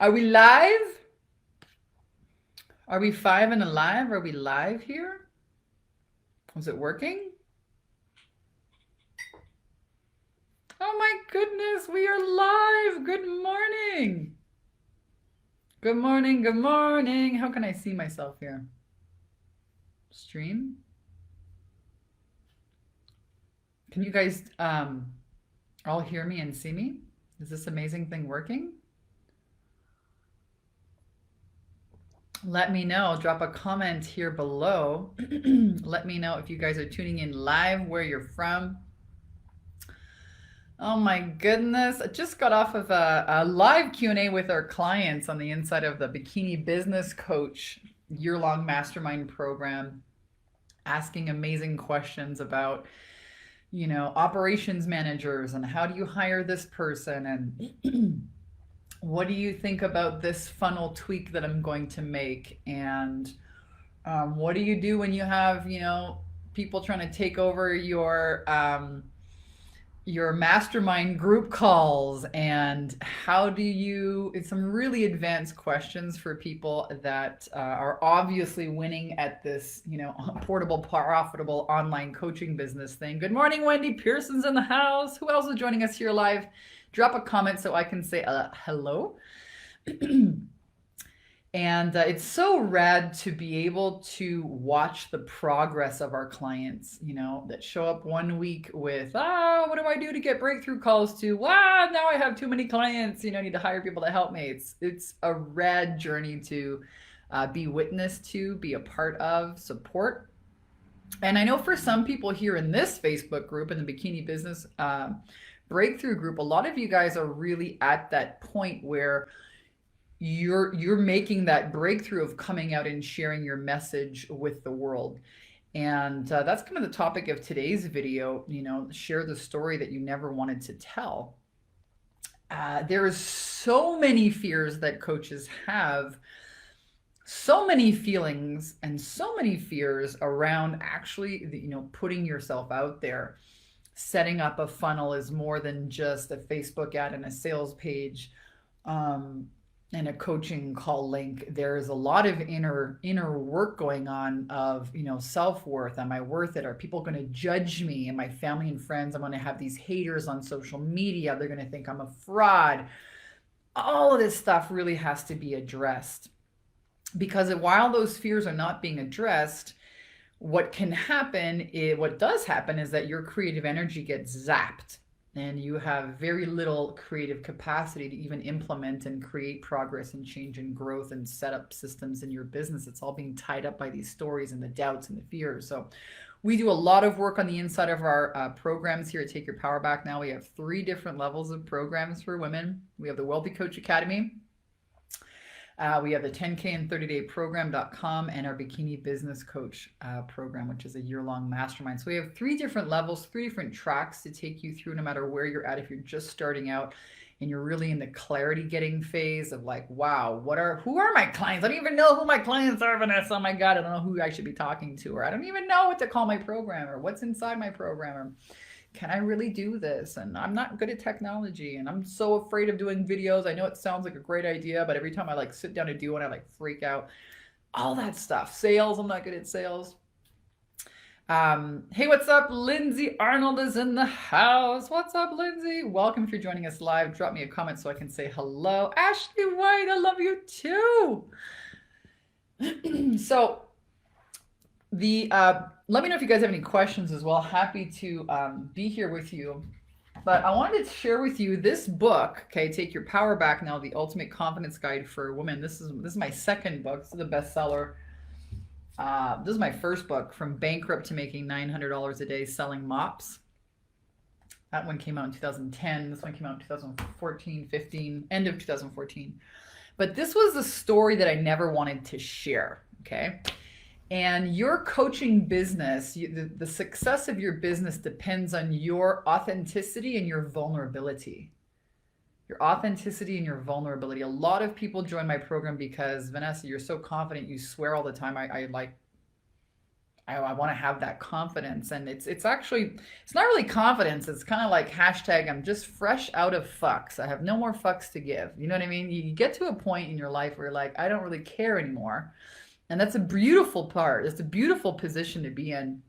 Are we live? Are we five and alive? Are we live here? Was it working? Oh my goodness, we are live. Good morning. Good morning, good morning. How can I see myself here? Stream? Can you guys all hear me and see me? Is this amazing thing working? Let me know. Drop a comment here below. Let me know if you guys are tuning in live, where you're from. Oh my goodness. I just got off of a live Q&A with our clients on the inside of the Bikini Business Coach year-long mastermind program, asking amazing questions about, operations managers and how do you hire this person and what do you think about this funnel tweak that I'm going to make? And what do you do when you have, people trying to take over your mastermind group calls, and how do you, it's some really advanced questions for people that are obviously winning at this, portable, profitable online coaching business thing. Good morning, Wendy Pearson's in the house. Who else is joining us here live? Drop a comment so I can say hello. And it's so rad to be able to watch the progress of our clients, that show up one week with, what do I do to get breakthrough calls, to, now I have too many clients, I need to hire people to help me. It's a rad journey to be witness to, be a part of, support. And I know for some people here in this Facebook group, in the Bikini Business Breakthrough group, a lot of you guys are really at that point where you're making that breakthrough of coming out and sharing your message with the world. And that's kind of the topic of today's video, share the story that you never wanted to tell. There's so many fears that coaches have, so many feelings and so many fears around actually, putting yourself out there. Setting up a funnel is more than just a Facebook ad and a sales page. And a coaching call link. There's a lot of inner work going on of, self-worth. Am I worth it? Are people going to judge me? And my family and friends, I'm going to have these haters on social media. They're going to think I'm a fraud. All of this stuff really has to be addressed, because while those fears are not being addressed, what does happen is that your creative energy gets zapped. And you have very little creative capacity to even implement and create progress and change and growth and set up systems in your business. It's all being tied up by these stories and the doubts and the fears. So we do a lot of work on the inside of our programs here at Take Your Power Back Now. We have 3 different levels of programs for women. We have the Wealthy Coach Academy. We have the 10K and 30-day program.com and our Bikini Business Coach program, which is a year-long mastermind. So we have 3 different levels, 3 different tracks to take you through, no matter where you're at. If you're just starting out and you're really in the clarity getting phase of like, wow, who are my clients? I don't even know who my clients are, Vanessa. Oh my God, I don't know who I should be talking to, or I don't even know what to call my program, or what's inside my program, or can I really do this? And I'm not good at technology, and I'm so afraid of doing videos. I know it sounds like a great idea, but every time I sit down to do one, I freak out. All that stuff. Sales, I'm not good at sales. Hey, what's up? Lindsay Arnold is in the house. What's up, Lindsay? Welcome if you're joining us live. Drop me a comment so I can say hello. Ashley White, I love you too. So let me know if you guys have any questions as well. Happy to be here with you. But I wanted to share with you this book, okay, Take Your Power Back Now, The Ultimate Confidence Guide for Women. This is my second book. This is a bestseller. This is my first book, From Bankrupt to Making $900 a Day Selling Mops. That one came out in 2010. This one came out in 2014, 15, end of 2014. But this was a story that I never wanted to share, okay? And your coaching business, the success of your business depends on your authenticity and your vulnerability. Your authenticity and your vulnerability. A lot of people join my program because, Vanessa, you're so confident, you swear all the time. I want to have that confidence. And it's actually, it's not really confidence. It's kind of like hashtag, I'm just fresh out of fucks. I have no more fucks to give. You know what I mean? You get to a point in your life where you're like, I don't really care anymore. And that's a beautiful part. It's a beautiful position to be in,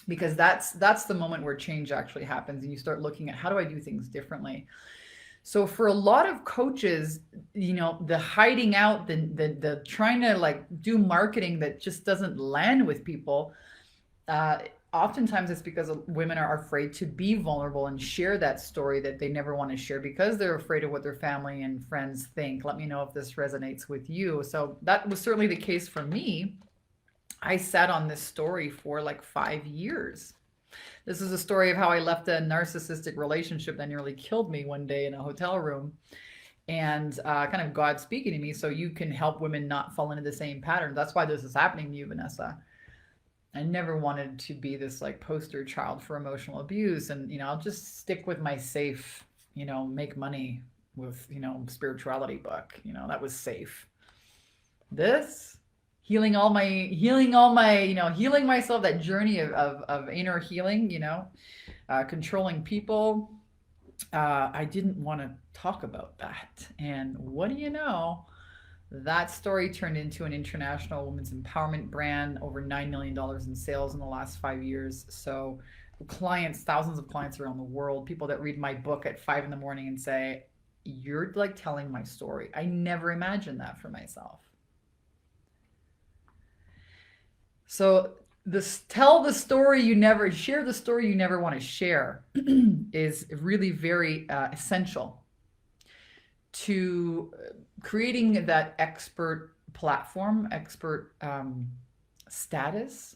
because that's the moment where change actually happens and you start looking at, how do I do things differently? So for a lot of coaches, the hiding out, the trying to like do marketing that just doesn't land with people, uh, oftentimes it's because women are afraid to be vulnerable and share that story that they never want to share, because they're afraid of what their family and friends think. Let me know if this resonates with you. So that was certainly the case for me. I sat on this story for like 5 years. This is a story of how I left a narcissistic relationship that nearly killed me one day in a hotel room, and kind of God speaking to me, so you can help women not fall into the same pattern. That's why this is happening to you, Vanessa. I never wanted to be this like poster child for emotional abuse, and I'll just stick with my safe, make money with, spirituality book. That was safe. This healing myself, that journey of inner healing, controlling people. I didn't want to talk about that. And what do you know? That story turned into an international women's empowerment brand, over $9 million in sales in the last 5 years. So clients, thousands of clients around the world, people that read my book at 5 in the morning and say, you're like telling my story. I never imagined that for myself. So this tell the story you never share, the story you never want to share is really very essential to creating that expert platform, expert status.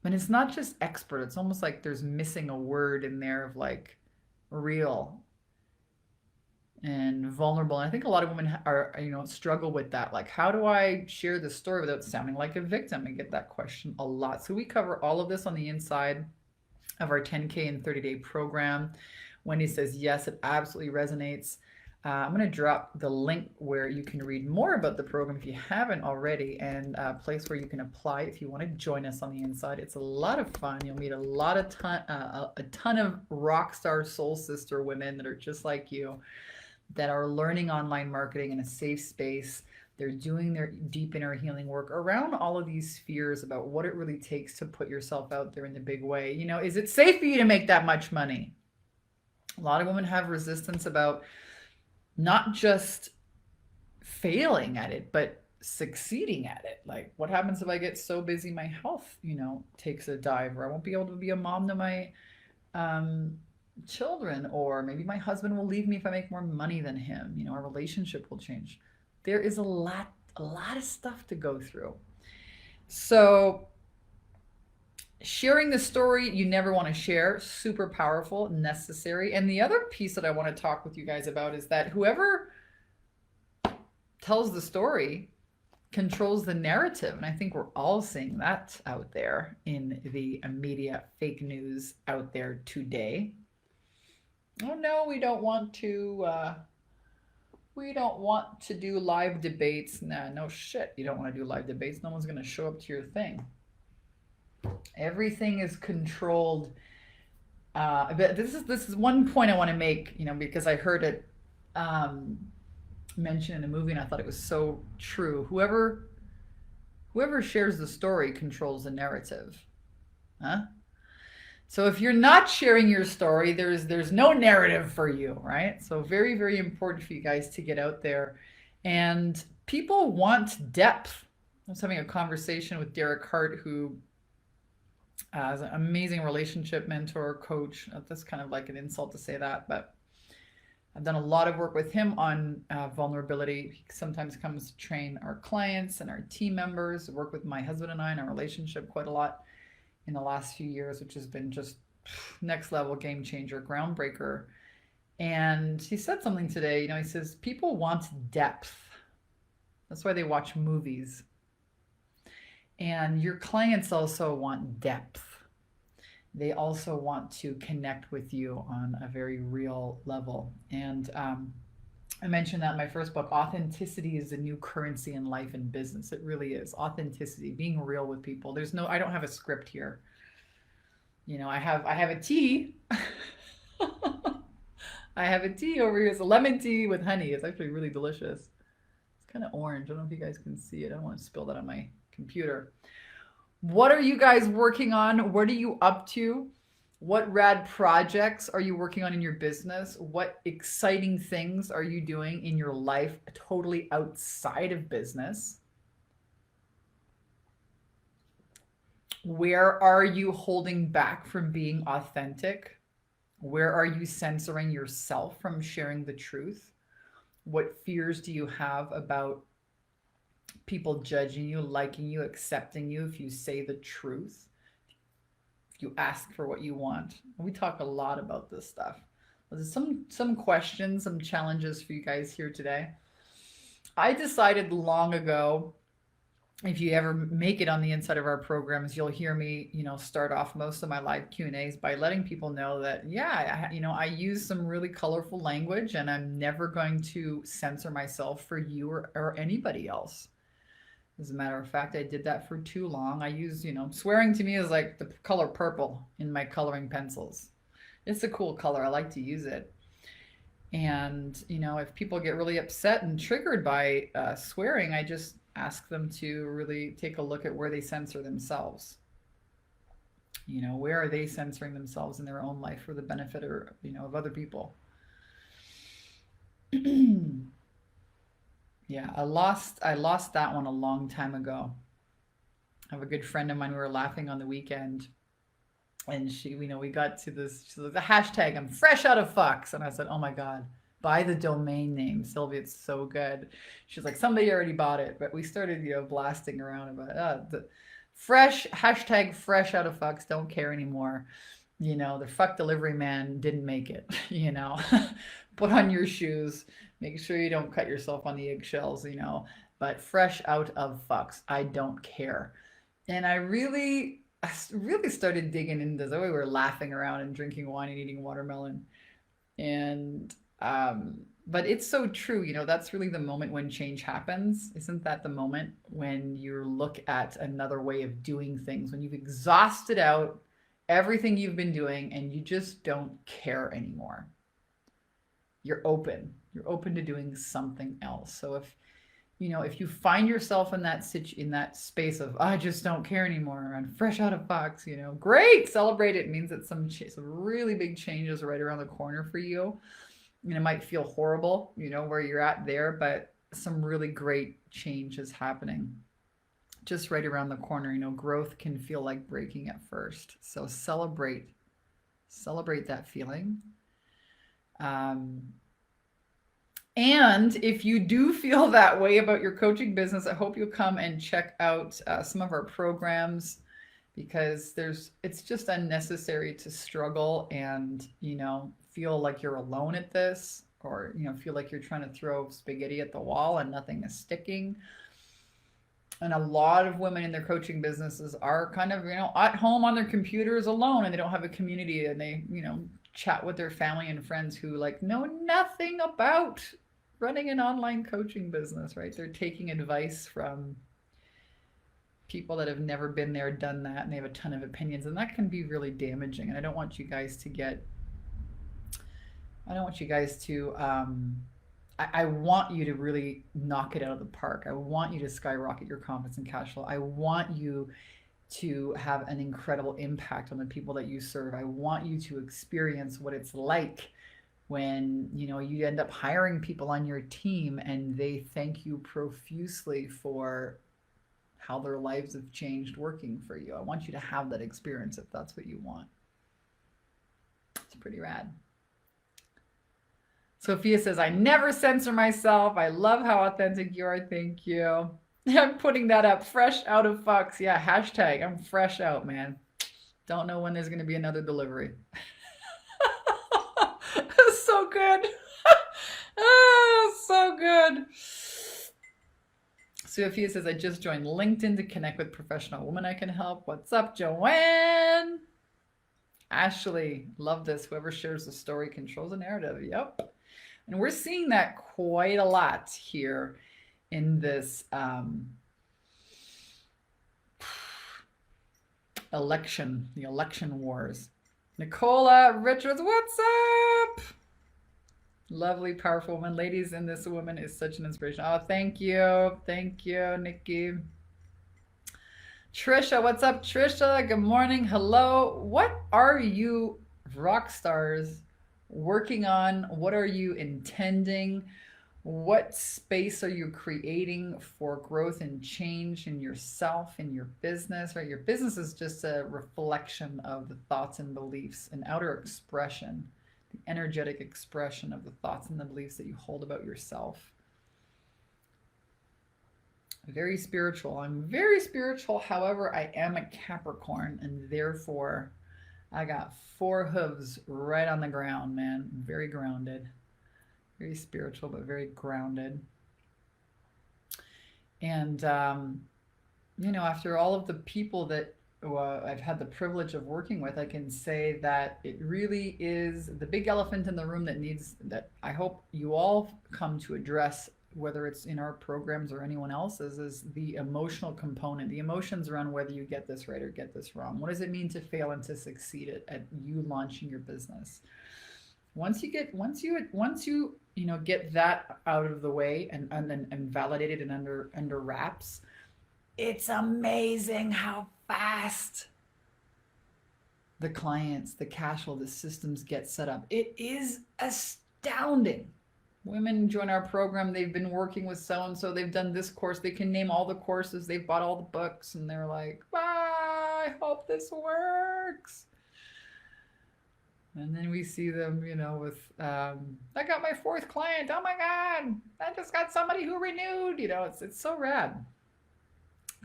And it's not just expert, it's almost like there's missing a word in there of like real and vulnerable. And I think a lot of women are, struggle with that. Like, how do I share this story without sounding like a victim? I get that question a lot. So we cover all of this on the inside of our 10K and 30-day program. Wendy says, yes, it absolutely resonates. I'm going to drop the link where you can read more about the program if you haven't already, and a place where you can apply if you want to join us on the inside. It's a lot of fun. You'll meet a ton of rock star soul sister women that are just like you, that are learning online marketing in a safe space. They're doing their deep inner healing work around all of these fears about what it really takes to put yourself out there in the big way. Is it safe for you to make that much money? A lot of women have resistance about not just failing at it, but succeeding at it. Like, what happens if I get so busy my health, takes a dive, or I won't be able to be a mom to my children, or maybe my husband will leave me if I make more money than him. Our relationship will change. There is a lot of stuff to go through. So sharing the story you never want to share, super powerful, necessary. And the other piece that I want to talk with you guys about is that whoever tells the story controls the narrative. And I think we're all seeing that out there in the media, fake news out there today. Oh no, we don't want to do live debates. Nah, no shit. You don't want to do live debates. No one's going to show up to your thing. Everything is controlled. But this is one point I want to make, because I heard it mentioned in a movie and I thought it was so true. Whoever shares the story controls the narrative. Huh? So if you're not sharing your story, there's no narrative for you, right? So very, very important for you guys to get out there. And people want depth. I was having a conversation with Derek Hart, who is an amazing relationship mentor, coach. That's kind of like an insult to say that, but I've done a lot of work with him on vulnerability. He sometimes comes to train our clients and our team members, work with my husband and I in our relationship quite a lot in the last few years, which has been just next level, game changer, groundbreaker. And he said something today, he says, people want depth. That's why they watch movies. And your clients also want depth. They also want to connect with you on a very real level. And I mentioned that in my first book. Authenticity is the new currency in life and business. It really is. Authenticity, being real with people. I don't have a script here. I have a tea. I have a tea over here. It's a lemon tea with honey. It's actually really delicious. It's kind of orange. I don't know if you guys can see it. I don't want to spill that on my computer. What are you guys working on? What are you up to? What rad projects are you working on in your business? What exciting things are you doing in your life totally outside of business? Where are you holding back from being authentic? Where are you censoring yourself from sharing the truth? What fears do you have about people judging you, liking you, accepting you if you say the truth? If you ask for what you want? We talk a lot about this stuff. There's some questions, some challenges for you guys here today. I decided long ago, if you ever make it on the inside of our programs, you'll hear me, start off most of my live Q&As by letting people know that, I use some really colorful language, and I'm never going to censor myself for you or anybody else. As a matter of fact, I did that for too long. I use, swearing to me is like the color purple in my coloring pencils. It's a cool color. I like to use it. And, if people get really upset and triggered by swearing, I just ask them to really take a look at where they censor themselves. Where are they censoring themselves in their own life for the benefit of other people? Yeah, I lost that one a long time ago. I have a good friend of mine. We were laughing on the weekend, and we got to this. She's like, the hashtag, I'm fresh out of fucks, and I said, oh my god, buy the domain name, Sylvia. It's so good. She's like, somebody already bought it, but we started blasting around about the fresh hashtag, fresh out of fucks. Don't care anymore. The fuck delivery man didn't make it. Put on your shoes. Make sure you don't cut yourself on the eggshells, but fresh out of fucks. I don't care. And I really started digging into this. We were laughing around and drinking wine and eating watermelon. And, but it's so true. That's really the moment when change happens. Isn't that the moment when you look at another way of doing things, when you've exhausted out everything you've been doing and you just don't care anymore? You're open to doing something else. So if you find yourself in that space of, I just don't care anymore, and fresh out of box, great, celebrate it. It means that some really big changes are right around the corner for you. And it might feel horrible, where you're at there, but some really great change is happening just right around the corner. Growth can feel like breaking at first. So celebrate that feeling. And if you do feel that way about your coaching business, I hope you'll come and check out some of our programs, because it's just unnecessary to struggle and, feel like you're alone at this, or, feel like you're trying to throw spaghetti at the wall and nothing is sticking. And a lot of women in their coaching businesses are kind of, at home on their computers alone, and they don't have a community, and they, chat with their family and friends who know nothing about running an online coaching business, right? They're taking advice from people that have never been there, done that, and they have a ton of opinions, and that can be really damaging. And I don't want you guys to I want you to really knock it out of the park. I want you to skyrocket your confidence and cash flow. I want you to have an incredible impact on the people that you serve. I want you to experience what it's like when you end up hiring people on your team and they thank you profusely for how their lives have changed working for you. I want you to have that experience if that's what you want. It's pretty rad. Sophia says, I never censor myself. I love how authentic you are. Thank you. I'm putting that up. Fresh out of fucks. Yeah, hashtag. I'm fresh out, man. Don't know when there's going to be another delivery. That's so good. So good. Sophia says, I just joined LinkedIn to connect with professional women I can help. What's up, Joanne? Ashley, love this. Whoever shares the story controls the narrative. Yep. And we're seeing that quite a lot here in this the election wars. Nicola Richards, what's up? Lovely, powerful woman. Ladies, and this woman is such an inspiration. Oh, thank you. Thank you, Nikki. Trisha, what's up, Trisha? Good morning. Hello. What are you rock stars working on? What are you intending? What space are you creating for growth and change in yourself, in your business, right? Your business is just a reflection of the thoughts and beliefs, an outer expression, the energetic expression of the thoughts and the beliefs that you hold about yourself. Very spiritual. I'm very spiritual. However, I am a Capricorn, and therefore I got 4 hooves right on the ground, man. I'm very grounded. Very spiritual, but very grounded. And, after all of the people that I've had the privilege of working with, I can say that it really is the big elephant in the room that I hope you all come to address, whether it's in our programs or anyone else's, is the emotional component, the emotions around whether you get this right or get this wrong. What does it mean to fail and to succeed at you launching your business? Once you get that out of the way and validated and under wraps, it's amazing how fast the clients, the cash flow, the systems get set up. It is astounding. Women join our program, they've been working with so-and-so, they've done this course, they can name all the courses, they've bought all the books, and they're like, I hope this works. And then we see them, with, I got my 4th client. Oh my God, I just got somebody who renewed. It's so rad.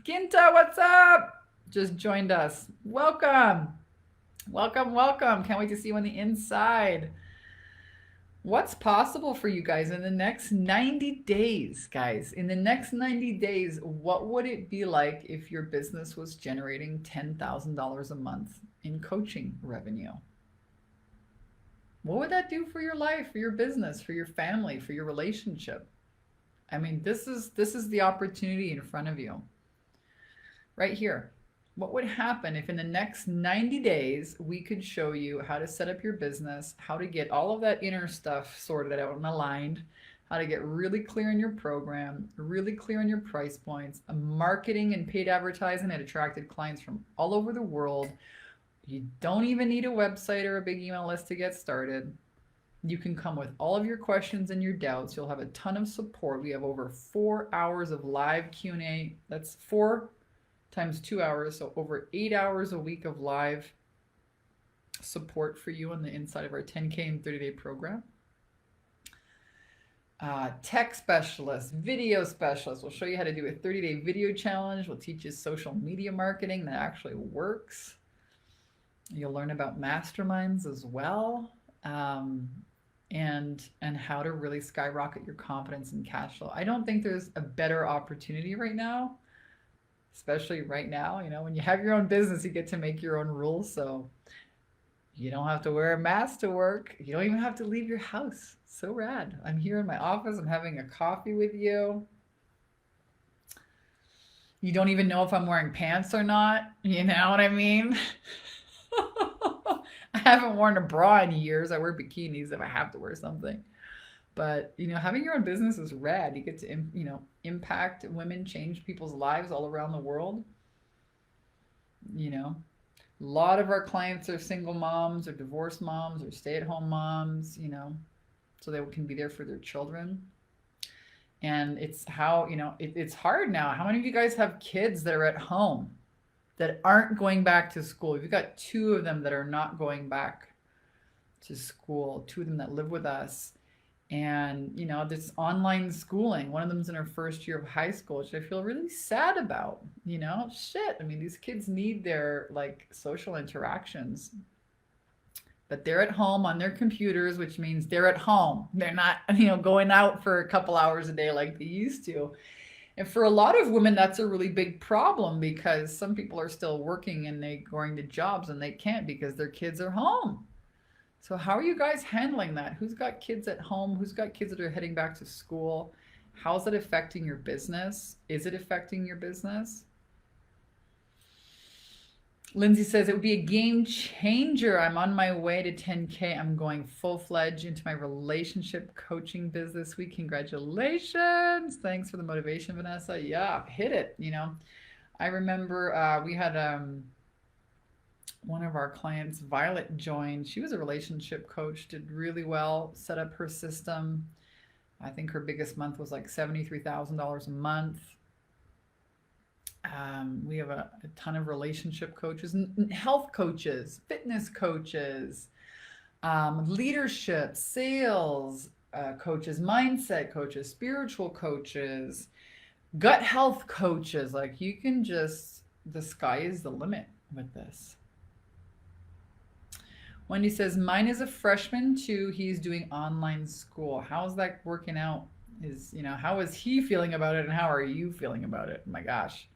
Ginta, what's up? Just joined us. Welcome. Welcome, welcome. Can't wait to see you on the inside. What's possible for you guys in the next 90 days, guys? In the next 90 days, what would it be like if your business was generating $10,000 a month in coaching revenue? What would that do for your life, for your business, for your family, for your relationship? I mean, this is the opportunity in front of you. Right here. What would happen if in the next 90 days, we could show you how to set up your business, how to get all of that inner stuff sorted out and aligned, how to get really clear in your program, really clear on your price points, marketing and paid advertising that attracted clients from all over the world. You don't even need a website or a big email list to get started. You can come with all of your questions and your doubts. You'll have a ton of support. We have over 4 hours of live Q&A. That's 4 times 2 hours, so over 8 hours a week of live support for you on the inside of our 10K and 30-day program. Tech specialist, video specialist. We'll show you how to do a 30-day video challenge. We'll teach you social media marketing that actually works. You'll learn about masterminds as well, and how to really skyrocket your confidence and cash flow. I don't think there's a better opportunity right now, especially right now. When you have your own business, you get to make your own rules. So you don't have to wear a mask to work. You don't even have to leave your house. So rad. I'm here in my office. I'm having a coffee with you. You don't even know if I'm wearing pants or not. You know what I mean? I haven't worn a bra in years. I wear bikinis if I have to wear something. But, having your own business is rad. You get to, impact women, change people's lives all around the world. A lot of our clients are single moms or divorced moms or stay-at-home moms, so they can be there for their children. And it's how, it's hard now. How many of you guys have kids that are at home that aren't going back to school? We've got 2 of them that are not going back to school, 2 of them that live with us. And, this online schooling, one of them's in her first year of high school, which I feel really sad about, shit. I mean, these kids need their social interactions, but they're at home on their computers, which means they're at home. They're not, going out for a couple hours a day like they used to. And for a lot of women, that's a really big problem, because some people are still working and they're going to jobs and they can't because their kids are home. So how are you guys handling that? Who's got kids at home? Who's got kids that are heading back to school? How's it affecting your business? Is it affecting your business? Lindsay says it would be a game changer. I'm on my way to 10K. I'm going full-fledged into my relationship coaching business this week. Congratulations. Thanks for the motivation, Vanessa. Yeah, hit it. I remember we had one of our clients, Violet, joined. She was a relationship coach, did really well, set up her system. I think her biggest month was like $73,000 a month. We have a ton of relationship coaches, health coaches, fitness coaches, leadership, sales coaches, mindset coaches, spiritual coaches, gut health coaches. Like you can just, the sky is the limit with this. Wendy says, mine is a freshman too. He's doing online school. How's that working out? How is he feeling about it and how are you feeling about it? Oh my gosh.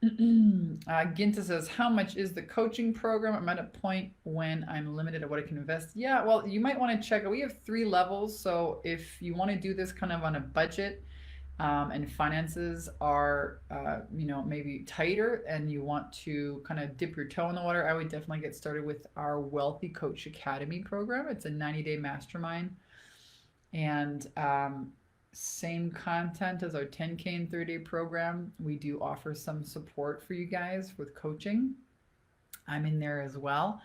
Ginta says, how much is the coaching program? I'm at a point when I'm limited at what I can invest. Yeah, well, you might want to check. We have 3 levels. So if you want to do this kind of on a budget, and finances are, maybe tighter and you want to kind of dip your toe in the water, I would definitely get started with our Wealthy Coach Academy program. It's a 90-day mastermind and same content as our 10K and 30-day program. We do offer some support for you guys with coaching. I'm in there as well.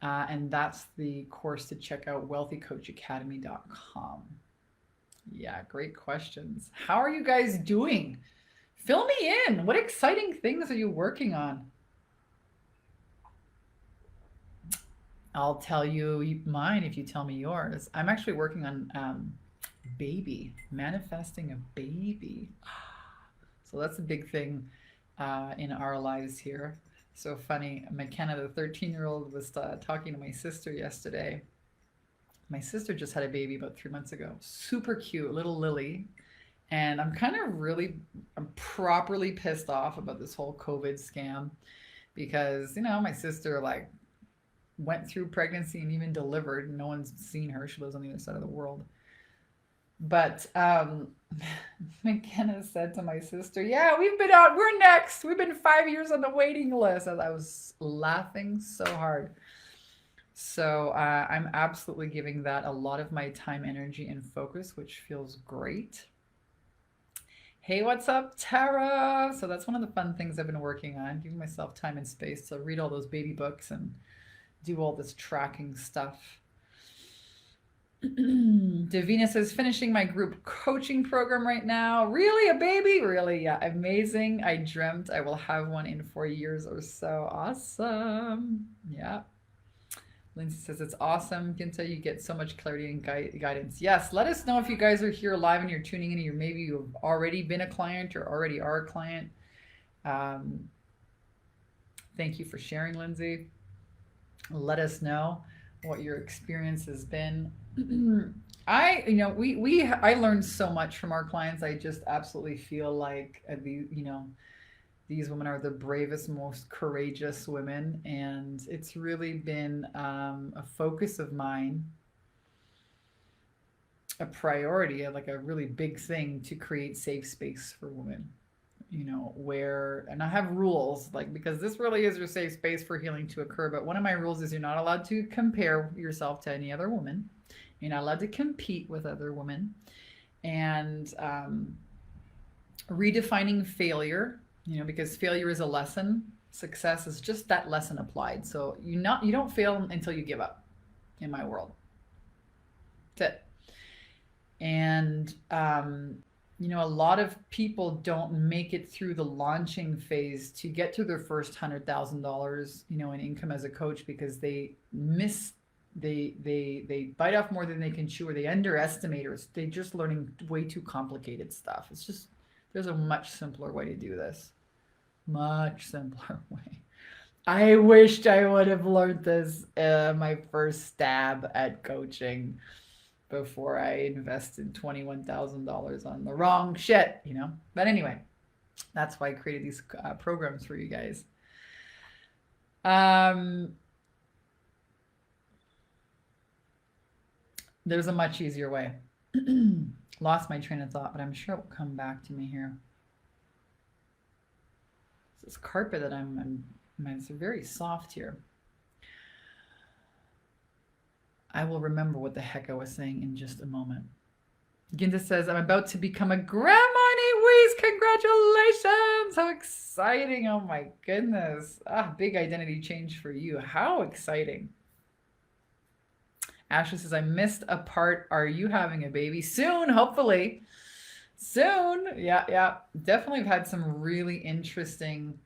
And that's the course to check out, wealthycoachacademy.com. Yeah, great questions. How are you guys doing? Fill me in. What exciting things are you working on? I'll tell you mine if you tell me yours. I'm actually working on manifesting a baby. So that's a big thing in our lives here. So funny. McKenna, the 13-year-old, was talking to my sister yesterday. My sister just had a baby about 3 months ago. Super cute, little Lily. And I'm properly pissed off about this whole COVID scam because, my sister went through pregnancy and even delivered. No one's seen her. She lives on the other side of the world. But McKenna said to my sister, yeah, we're next. We've been 5 years on the waiting list. I was laughing so hard. So I'm absolutely giving that a lot of my time, energy, and focus, which feels great. Hey, what's up, Tara? So that's one of the fun things I've been working on, giving myself time and space to read all those baby books and do all this tracking stuff. Davina says, finishing my group coaching program right now. Really? A baby? Really? Yeah, amazing. I dreamt I will have one in 4 years or so. Awesome. Yeah. Lindsay says, it's awesome. Ginta, you get so much clarity and guidance. Yes, let us know if you guys are here live and you're tuning in, or maybe you've already been a client or already are a client. Thank you for sharing, Lindsay. Let us know what your experience has been. I learned so much from our clients. I just absolutely feel like these women are the bravest, most courageous women, and it's really been a focus of mine, a priority, like a really big thing to create safe space for women, and I have rules, because this really is your safe space for healing to occur. But one of my rules is you're not allowed to compare yourself to any other woman. You're not allowed to compete with other women, and redefining failure. Because failure is a lesson. Success is just that lesson applied. So you don't fail until you give up, in my world. That's it. And, a lot of people don't make it through the launching phase to get to their first $100,000, in income as a coach, because they bite off more than they can chew, or they underestimate, or they're just learning way too complicated stuff. It's just, there's a much simpler way to do this. Much simpler way. I wished I would have learned this my first stab at coaching before I invested $21,000 on the wrong shit, But anyway, that's why I created these programs for you guys. There's a much easier way. Lost my train of thought, but I'm sure it will come back to me here. This carpet that it's very soft here. I will remember what the heck I was saying in just a moment. Ginta says, I'm about to become a grandma in 8 weeks. Congratulations. How exciting. Oh my goodness. Big identity change for you. How exciting. Ashley says, I missed a part. Are you having a baby? Soon, hopefully. Soon. Yeah. Definitely have had some really interesting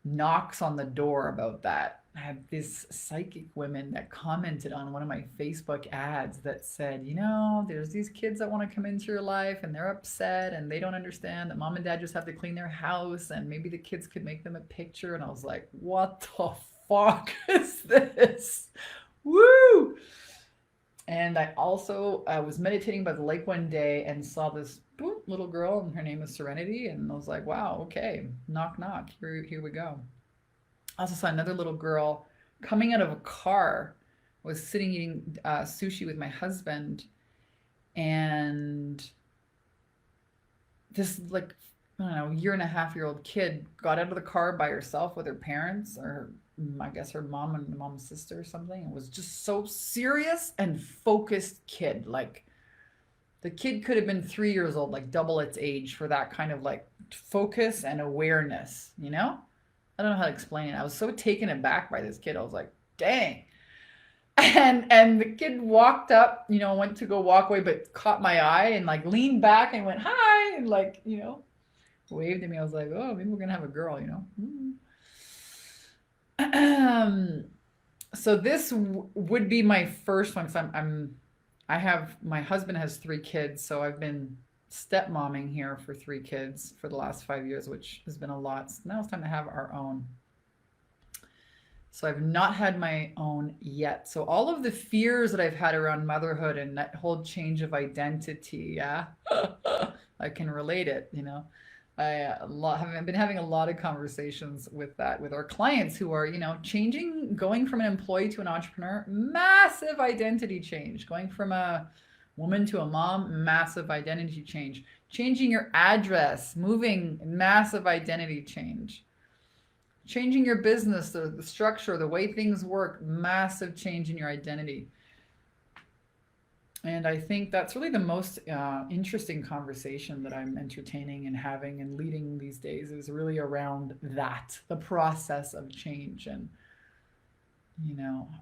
knocks on the door about that. I have these psychic women that commented on one of my Facebook ads that said, there's these kids that want to come into your life and they're upset and they don't understand that mom and dad just have to clean their house and maybe the kids could make them a picture. And I was like, what the fuck is this? Woo! And I also was meditating by the lake one day and saw this little girl, and her name is Serenity. And I was like, wow, okay, knock, knock. Here we go. I also saw another little girl coming out of a car, was sitting eating sushi with my husband. And this, like, I don't know, 1.5-year-old kid got out of the car by herself with her parents, or I guess her mom and mom's sister or something. It was just so serious and focused kid. Like, the kid could have been 3 years old, like double its age, for that kind of like focus and awareness, I don't know how to explain it. I was so taken aback by this kid. I was like, dang. And the kid walked up, went to go walk away, but caught my eye and like leaned back and went, hi, and like, waved at me. I was like, oh, maybe we're going to have a girl, So this would be my first one. So my husband has 3 kids. So I've been stepmomming here for 3 kids for the last 5 years, which has been a lot. So now it's time to have our own. So I've not had my own yet. So all of the fears that I've had around motherhood and that whole change of identity, I can relate it, I have been having a lot of conversations with that with our clients who are, changing, going from an employee to an entrepreneur, massive identity change, going from a woman to a mom, massive identity change, changing your address, moving, massive identity change, changing your business, the structure, the way things work, massive change in your identity. And I think that's really the most interesting conversation that I'm entertaining and having and leading these days, is really around that, the process of change, and,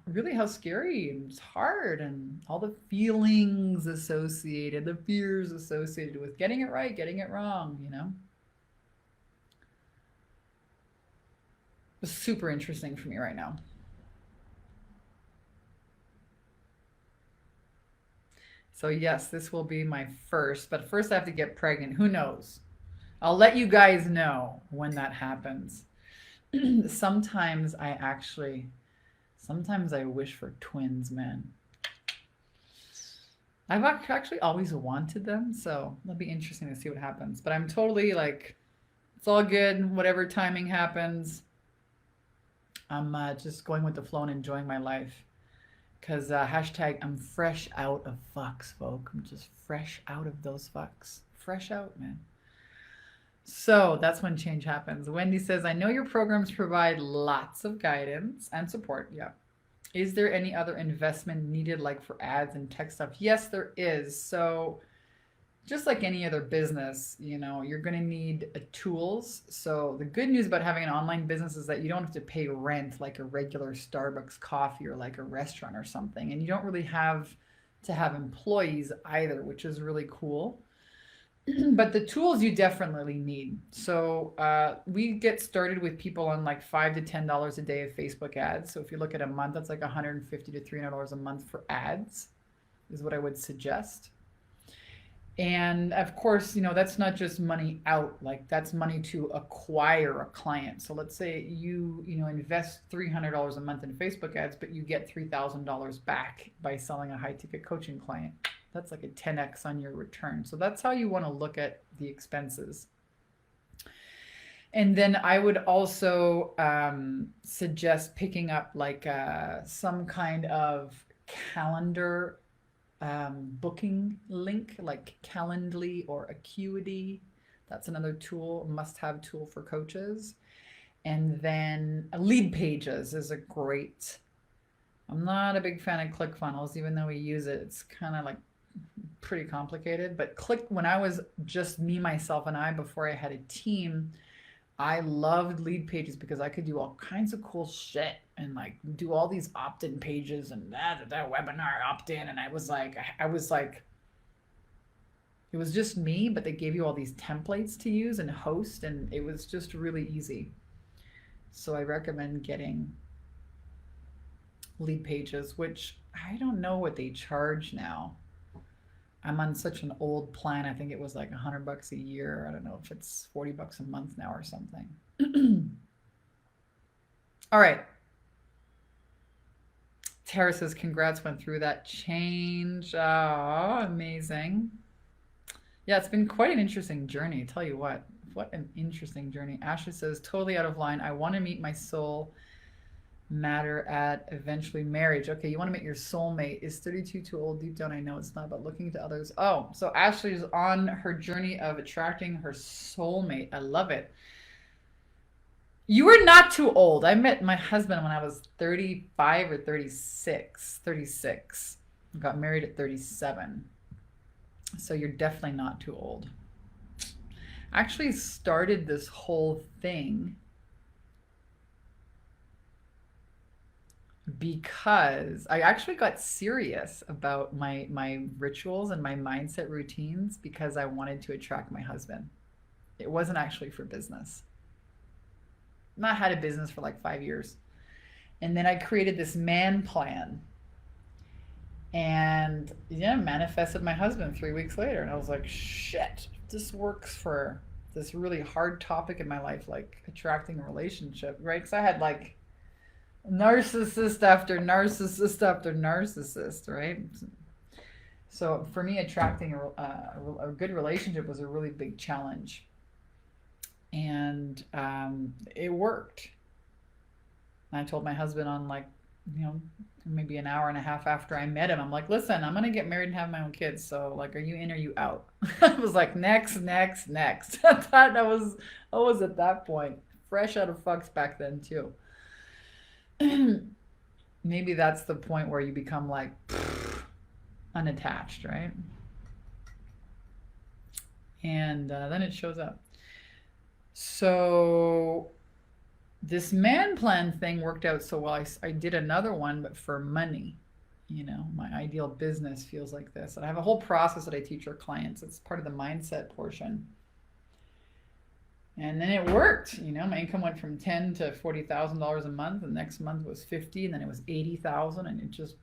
really how scary and it's hard, and all the feelings associated, the fears associated with getting it right, getting it wrong, It's super interesting for me right now. So yes, this will be my first, but first I have to get pregnant. Who knows? I'll let you guys know when that happens. Sometimes I wish for twins, man. I've actually always wanted them, so it'll be interesting to see what happens. But I'm totally like, it's all good. Whatever timing happens, I'm just going with the flow and enjoying my life. Because hashtag I'm fresh out of fucks, folk. I'm just fresh out of those fucks. Fresh out, man. So that's when change happens. Wendy says, I know your programs provide lots of guidance and support. Yeah. Is there any other investment needed, like for ads and tech stuff? Yes, there is. So just like any other business, you're going to need tools. So the good news about having an online business is that you don't have to pay rent like a regular Starbucks coffee or like a restaurant or something. And you don't really have to have employees either, which is really cool. But the tools you definitely need. So we get started with people on like $5 to $10 a day of Facebook ads. So if you look at a month, that's like $150 to $300 a month for ads is what I would suggest. And of course, that's not just money out, like that's money to acquire a client. So let's say you invest $300 a month in Facebook ads, but you get $3,000 back by selling a high ticket coaching client. That's like a 10x on your return. So that's how you want to look at the expenses. And then I would also suggest picking up like some kind of calendar booking link like Calendly or Acuity. That's another tool, must-have tool for coaches. And then Lead Pages is a great. I'm not a big fan of ClickFunnels, even though we use it. It's kind of like pretty complicated. But when I was just me, myself, and I before I had a team, I loved Lead Pages because I could do all kinds of cool shit and like do all these opt-in pages and that webinar opt-in. And I was like, it was just me, but they gave you all these templates to use and host, and it was just really easy. So I recommend getting Lead Pages, which I don't know what they charge now. I'm on such an old plan. I think it was like $100 a year. I don't know if it's $40 a month now or something. All right. Tara says, congrats, went through that change. Oh, amazing. Yeah, it's been quite an interesting journey. Tell you what an interesting journey. Ashley says, totally out of line. I want to meet my soul matter at eventually marriage. Okay, you want to meet your soulmate. Is 32 too old? Deep down, I know it's not, but looking to others. Oh, so Ashley's on her journey of attracting her soulmate. I love it. You were not too old. I met my husband when I was 35 or 36. 36. Got married at 37. So you're definitely not too old. I actually started this whole thing because I actually got serious about my rituals and my mindset routines because I wanted to attract my husband. It wasn't actually for business. I had a business for like 5 years. And then I created this man plan. And yeah, manifested my husband 3 weeks later. And I was like, shit, this works for this really hard topic in my life, like attracting a relationship, right? Because I had like narcissist after narcissist after narcissist, right? So for me, attracting a good relationship was a really big challenge. And it worked. And I told my husband on like, maybe an hour and a half after I met him, I'm like, listen, I'm going to get married and have my own kids. So like, are you in or you out? I was like, next. I was at that point, fresh out of fucks back then too. Maybe that's the point where you become like unattached, right? And then it shows up. So this man plan thing worked out so well. I did another one, but for money. My ideal business feels like this. And I have a whole process that I teach our clients. It's part of the mindset portion. And then it worked. My income went from $10,000 to $40,000 a month. The next month was 50, and then it was 80,000, and it just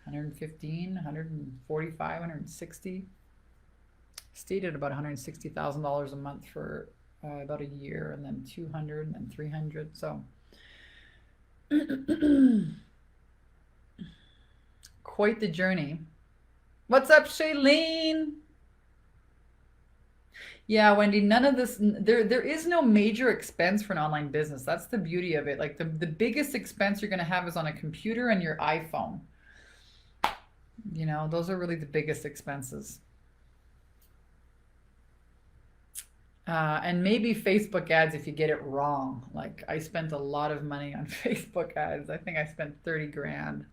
115, 145, 160. Stayed at about $160,000 a month for about a year, and then 200, and then 300. So quite the journey. What's up, Shailene? Yeah, Wendy, none of this, there is no major expense for an online business. That's the beauty of it. Like the biggest expense you're going to have is on a computer and your iPhone. Those are really the biggest expenses. And maybe Facebook ads if you get it wrong. Like I spent a lot of money on Facebook ads. I think I spent 30 grand.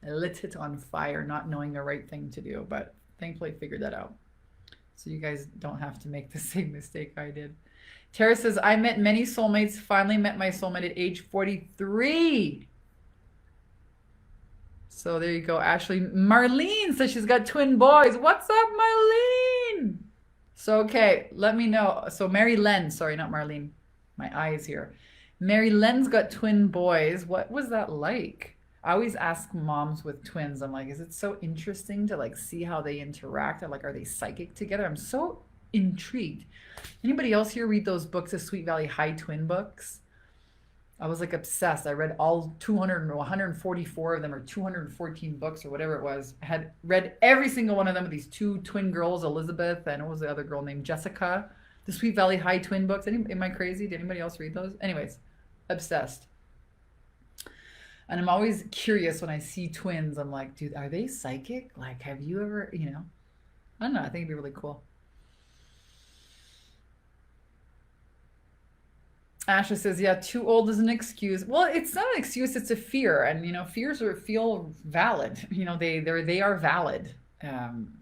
I lit it on fire, not knowing the right thing to do, but thankfully figured that out. So you guys don't have to make the same mistake I did. Tara says, I met many soulmates, finally met my soulmate at age 43. So there you go, Ashley. Marlene says she's got twin boys. What's up, Marlene? So, okay, let me know. So Mary Len, sorry, not Marlene. My eyes here. Mary Len's got twin boys. What was that like? I always ask moms with twins, I'm like, is it so interesting to like see how they interact? Or like, are they psychic together? I'm so intrigued. Anybody else here read those books, the Sweet Valley High twin books? I was like obsessed. I read all 200 or 144 of them, or 214 books or whatever it was. I had read every single one of them with these two twin girls, Elizabeth, and what was the other girl named Jessica? The Sweet Valley High twin books. Am I crazy? Did anybody else read those? Anyways, obsessed. And I'm always curious when I see twins. I'm like, dude, are they psychic? Like, have you ever, I don't know. I think it'd be really cool. Asha says, yeah, too old is an excuse. Well, it's not an excuse, it's a fear. And, fears feel valid. They are valid.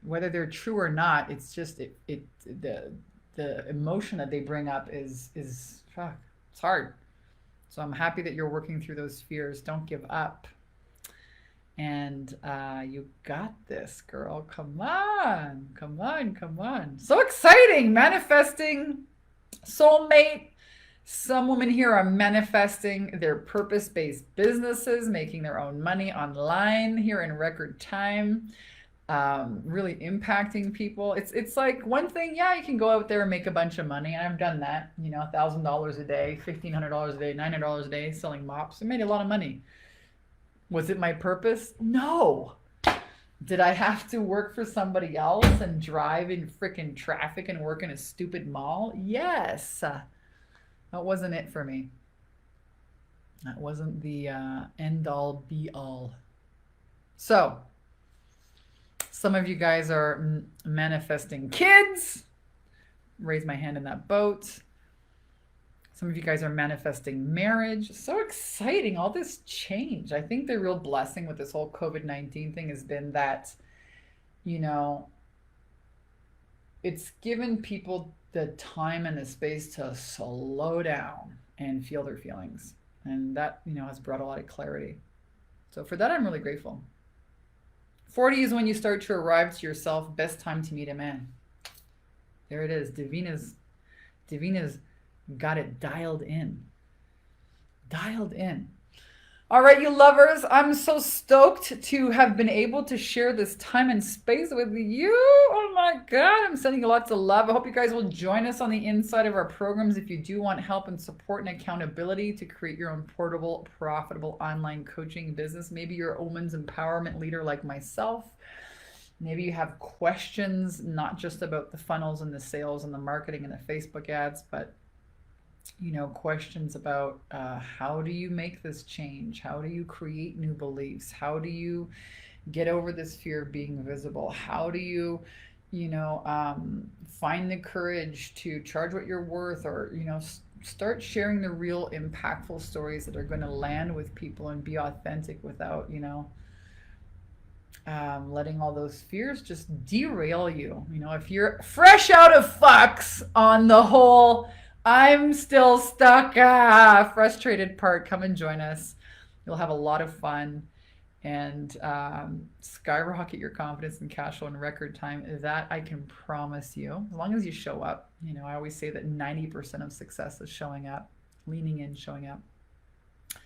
Whether they're true or not, it's just, the emotion that they bring up is fuck, it's hard. So I'm happy that you're working through those fears. Don't give up. And you got this, girl. Come on, come on, come on. So exciting. Manifesting, soulmate. Some women here are manifesting their purpose-based businesses, making their own money online here in record time, really impacting people. It's like one thing, yeah, you can go out there and make a bunch of money. I've done that, $1,000 a day, $1,500 a day, $900 a day selling mops. I made a lot of money. Was it my purpose? No. Did I have to work for somebody else and drive in freaking traffic and work in a stupid mall? Yes. That wasn't it for me. That wasn't the end all be all. So, some of you guys are manifesting kids. Raise my hand in that boat. Some of you guys are manifesting marriage. So exciting, all this change. I think the real blessing with this whole COVID-19 thing has been that, it's given people the time and the space to slow down and feel their feelings. And that, has brought a lot of clarity. So for that, I'm really grateful. 40 is when you start to arrive to yourself. Best time to meet a man. There it is. Davina's got it dialed in. Dialed in. All right, you lovers, I'm so stoked to have been able to share this time and space with you. Oh my God, I'm sending you lots of love. I hope you guys will join us on the inside of our programs if you do want help and support and accountability to create your own portable, profitable online coaching business. Maybe you're a women's empowerment leader like myself. Maybe you have questions, not just about the funnels and the sales and the marketing and the Facebook ads, but questions about how do you make this change? How do you create new beliefs? How do you get over this fear of being visible? How do you, find the courage to charge what you're worth, or, start sharing the real impactful stories that are going to land with people and be authentic without, letting all those fears just derail you. If you're fresh out of fucks on the whole I'm still stuck, frustrated part, come and join us. You'll have a lot of fun and skyrocket your confidence and cash flow in record time. That I can promise you, as long as you show up. I always say that 90% of success is showing up, leaning in, showing up.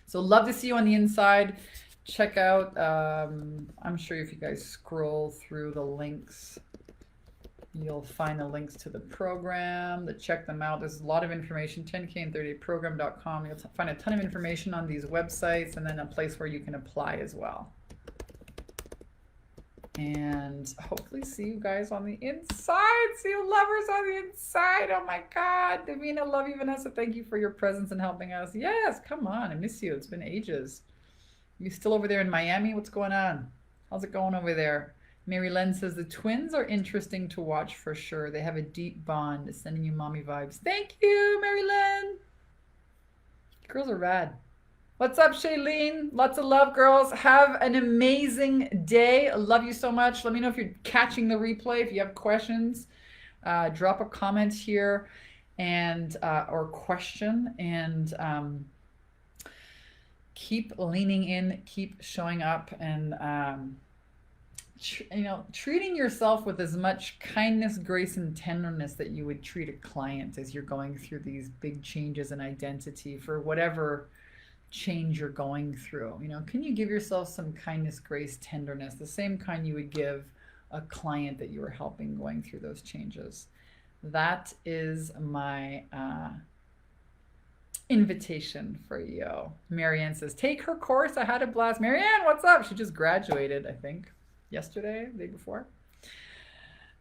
So love to see you on the inside. Check out, I'm sure if you guys scroll through the links, you'll find the links to the program, check them out. There's a lot of information, 10k30program.com. You'll find a ton of information on these websites, and then a place where you can apply as well. And hopefully see you guys on the inside. See you lovers on the inside. Oh my God. Davina, love you. Vanessa, thank you for your presence and helping us. Yes, come on. I miss you. It's been ages. You still over there in Miami? What's going on? How's it going over there? Mary Len says the twins are interesting to watch for sure. They have a deep bond. Sending you mommy vibes. Thank you, Mary Len. Girls are rad. What's up, Shailene? Lots of love, girls. Have an amazing day. I love you so much. Let me know if you're catching the replay. If you have questions, drop a comment here and or question, and keep leaning in, keep showing up, and treating yourself with as much kindness, grace, and tenderness that you would treat a client as you're going through these big changes in identity for whatever change you're going through. Can you give yourself some kindness, grace, tenderness, the same kind you would give a client that you were helping going through those changes? That is my invitation for you. Marianne says, take her course. I had a blast. Marianne, what's up? She just graduated, I think. Yesterday, the day before.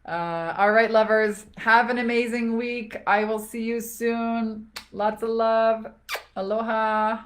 All right, lovers, have an amazing week. I will see you soon. Lots of love. Aloha.